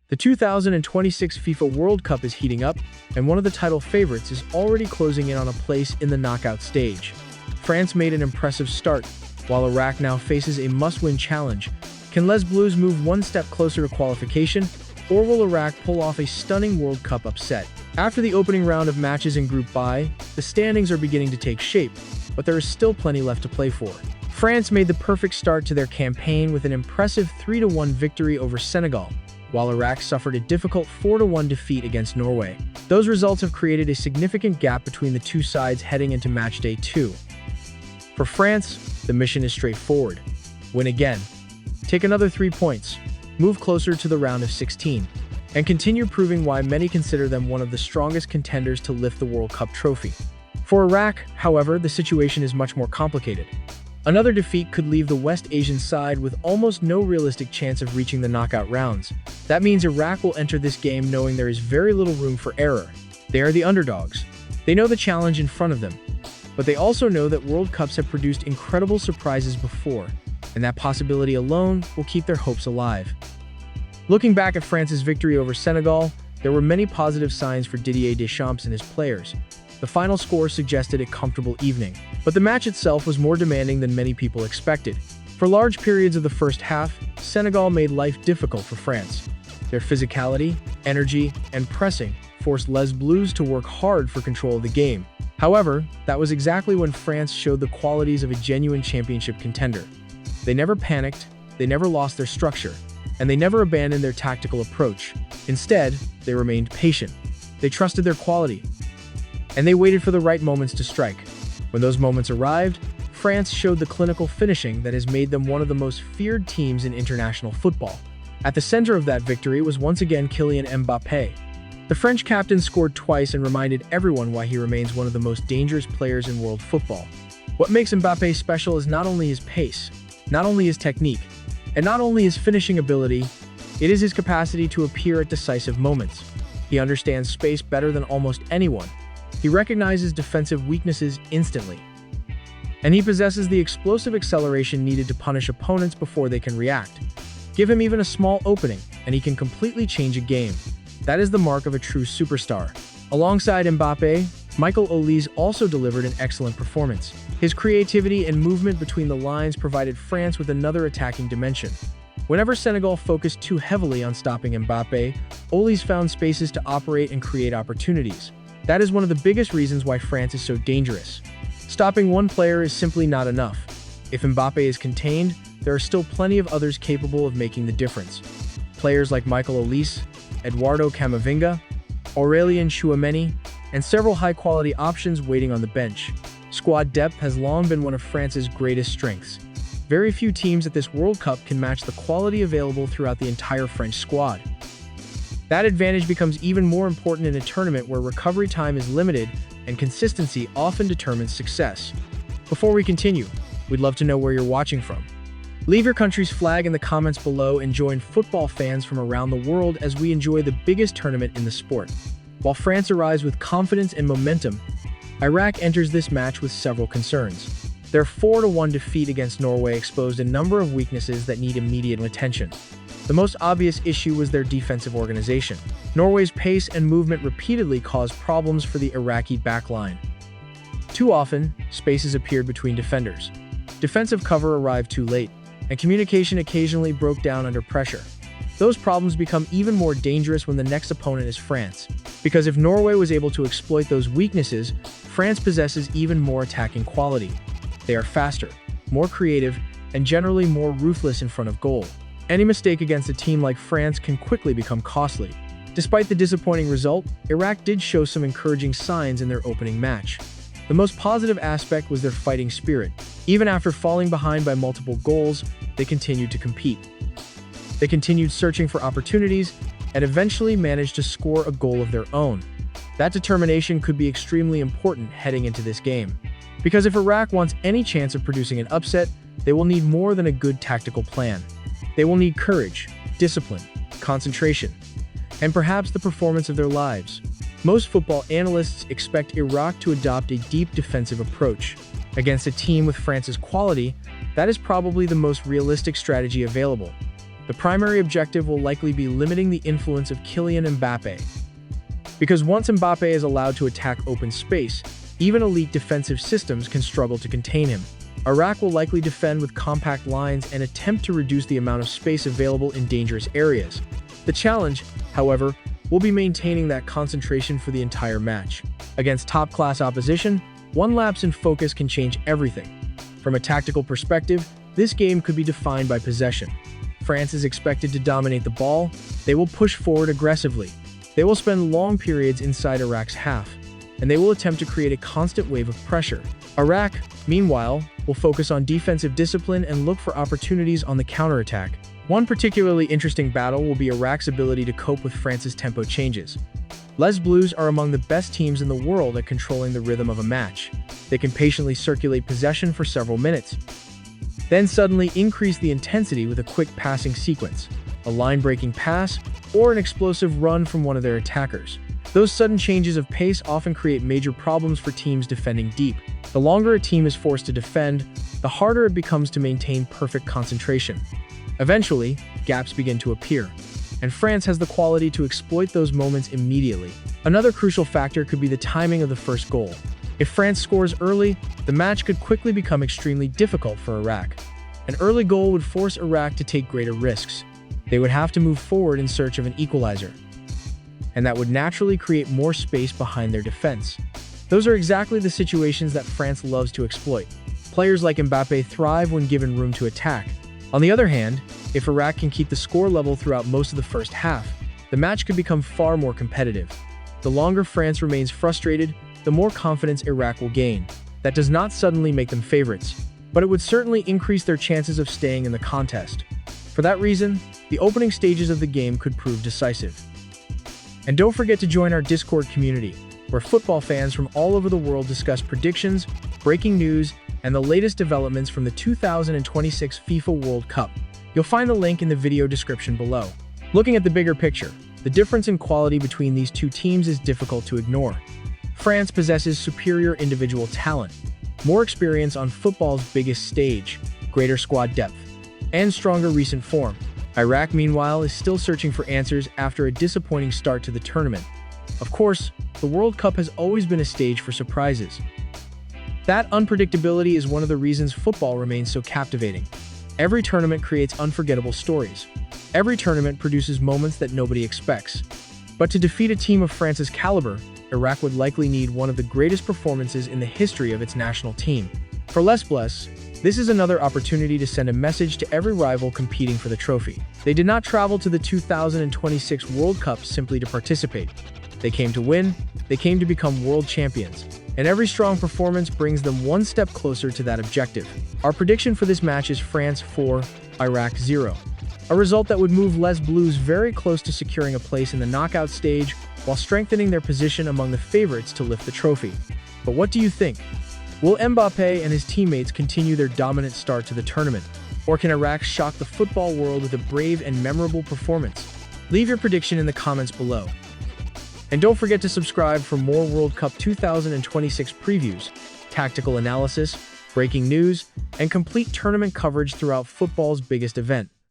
The 2026 FIFA World Cup is heating up, and one of the title favorites is already closing in on a place in the knockout stage. France made an impressive start, while Iraq now faces a must-win challenge. Can Les Bleus move one step closer to qualification, or will Iraq pull off a stunning World Cup upset? After the opening round of matches in Group B, the standings are beginning to take shape, but there is still plenty left to play for. France made the perfect start to their campaign with an impressive 3-1 victory over Senegal, while Iraq suffered a difficult 4-1 defeat against Norway. Those results have created a significant gap between the two sides heading into Matchday 2. For France, the mission is straightforward. Win again. Take another 3 points. Move closer to the round of 16. And continue proving why many consider them one of the strongest contenders to lift the World Cup trophy. For Iraq, however, the situation is much more complicated. Another defeat could leave the West Asian side with almost no realistic chance of reaching the knockout rounds. That means Iraq will enter this game knowing there is very little room for error. They are the underdogs. They know the challenge in front of them. But they also know that World Cups have produced incredible surprises before, and that possibility alone will keep their hopes alive. Looking back at France's victory over Senegal, there were many positive signs for Didier Deschamps and his players. The final score suggested a comfortable evening, but the match itself was more demanding than many people expected. For large periods of the first half, Senegal made life difficult for France. Their physicality, energy, and pressing forced Les Bleus to work hard for control of the game. However, that was exactly when France showed the qualities of a genuine championship contender. They never panicked, they never lost their structure, and they never abandoned their tactical approach. Instead, they remained patient. They trusted their quality, and they waited for the right moments to strike. When those moments arrived, France showed the clinical finishing that has made them one of the most feared teams in international football. At the center of that victory was once again Kylian Mbappé. The French captain scored twice and reminded everyone why he remains one of the most dangerous players in world football. What makes Mbappé special is not only his pace, not only his technique, and not only his finishing ability, it is his capacity to appear at decisive moments. He understands space better than almost anyone. He recognizes defensive weaknesses instantly. And he possesses the explosive acceleration needed to punish opponents before they can react. Give him even a small opening, and he can completely change a game. That is the mark of a true superstar. Alongside Mbappé, Michael Olise also delivered an excellent performance. His creativity and movement between the lines provided France with another attacking dimension. Whenever Senegal focused too heavily on stopping Mbappé, Olise found spaces to operate and create opportunities. That is one of the biggest reasons why France is so dangerous. Stopping one player is simply not enough. If Mbappé is contained, there are still plenty of others capable of making the difference. Players like Michael Olise, Eduardo Camavinga, Aurélien Tchouameni, and several high-quality options waiting on the bench. Squad depth has long been one of France's greatest strengths. Very few teams at this World Cup can match the quality available throughout the entire French squad. That advantage becomes even more important in a tournament where recovery time is limited and consistency often determines success. Before we continue, we'd love to know where you're watching from. Leave your country's flag in the comments below and join football fans from around the world as we enjoy the biggest tournament in the sport. While France arrives with confidence and momentum, Iraq enters this match with several concerns. Their 4-1 defeat against Norway exposed a number of weaknesses that need immediate attention. The most obvious issue was their defensive organization. Norway's pace and movement repeatedly caused problems for the Iraqi backline. Too often, spaces appeared between defenders. Defensive cover arrived too late, and communication occasionally broke down under pressure. Those problems become even more dangerous when the next opponent is France, because if Norway was able to exploit those weaknesses, France possesses even more attacking quality. They are faster, more creative, and generally more ruthless in front of goal. Any mistake against a team like France can quickly become costly. Despite the disappointing result, Iraq did show some encouraging signs in their opening match. The most positive aspect was their fighting spirit. Even after falling behind by multiple goals, they continued to compete. They continued searching for opportunities and eventually managed to score a goal of their own. That determination could be extremely important heading into this game. Because if Iraq wants any chance of producing an upset, they will need more than a good tactical plan. They will need courage, discipline, concentration, and perhaps the performance of their lives. Most football analysts expect Iraq to adopt a deep defensive approach. Against a team with France's quality, that is probably the most realistic strategy available. The primary objective will likely be limiting the influence of Kylian Mbappé. Because once Mbappé is allowed to attack open space, even elite defensive systems can struggle to contain him. Iraq will likely defend with compact lines and attempt to reduce the amount of space available in dangerous areas. The challenge, however, will be maintaining that concentration for the entire match. Against top-class opposition, one lapse in focus can change everything. From a tactical perspective, this game could be defined by possession. France is expected to dominate the ball. They will push forward aggressively. They will spend long periods inside Iraq's half, and they will attempt to create a constant wave of pressure. Iraq, meanwhile, will focus on defensive discipline and look for opportunities on the counterattack. One particularly interesting battle will be Iraq's ability to cope with France's tempo changes. Les Bleus are among the best teams in the world at controlling the rhythm of a match. They can patiently circulate possession for several minutes, then suddenly increase the intensity with a quick passing sequence, a line-breaking pass, or an explosive run from one of their attackers. Those sudden changes of pace often create major problems for teams defending deep. The longer a team is forced to defend, the harder it becomes to maintain perfect concentration. Eventually, gaps begin to appear, and France has the quality to exploit those moments immediately. Another crucial factor could be the timing of the first goal. If France scores early, the match could quickly become extremely difficult for Iraq. An early goal would force Iraq to take greater risks. They would have to move forward in search of an equalizer, and that would naturally create more space behind their defense. Those are exactly the situations that France loves to exploit. Players like Mbappe thrive when given room to attack. On the other hand, if Iraq can keep the score level throughout most of the first half, the match could become far more competitive. The longer France remains frustrated, the more confidence Iraq will gain. That does not suddenly make them favorites, but it would certainly increase their chances of staying in the contest. For that reason, the opening stages of the game could prove decisive. And don't forget to join our Discord community, where football fans from all over the world discuss predictions, breaking news, and the latest developments from the 2026 FIFA World Cup. You'll find the link in the video description below. Looking at the bigger picture, the difference in quality between these two teams is difficult to ignore. France possesses superior individual talent, more experience on football's biggest stage, greater squad depth, and stronger recent form. Iraq, meanwhile, is still searching for answers after a disappointing start to the tournament. Of course, the World Cup has always been a stage for surprises. That unpredictability is one of the reasons football remains so captivating. Every tournament creates unforgettable stories. Every tournament produces moments that nobody expects. But to defeat a team of France's caliber, Iraq would likely need one of the greatest performances in the history of its national team. For Les Bleus, this is another opportunity to send a message to every rival competing for the trophy. They did not travel to the 2026 World Cup simply to participate. They came to win, they came to become world champions, and every strong performance brings them one step closer to that objective. Our prediction for this match is France 4, Iraq 0, a result that would move Les Bleus very close to securing a place in the knockout stage while strengthening their position among the favorites to lift the trophy. But what do you think? Will Mbappe and his teammates continue their dominant start to the tournament? Or can Iraq shock the football world with a brave and memorable performance? Leave your prediction in the comments below. And don't forget to subscribe for more World Cup 2026 previews, tactical analysis, breaking news, and complete tournament coverage throughout football's biggest event.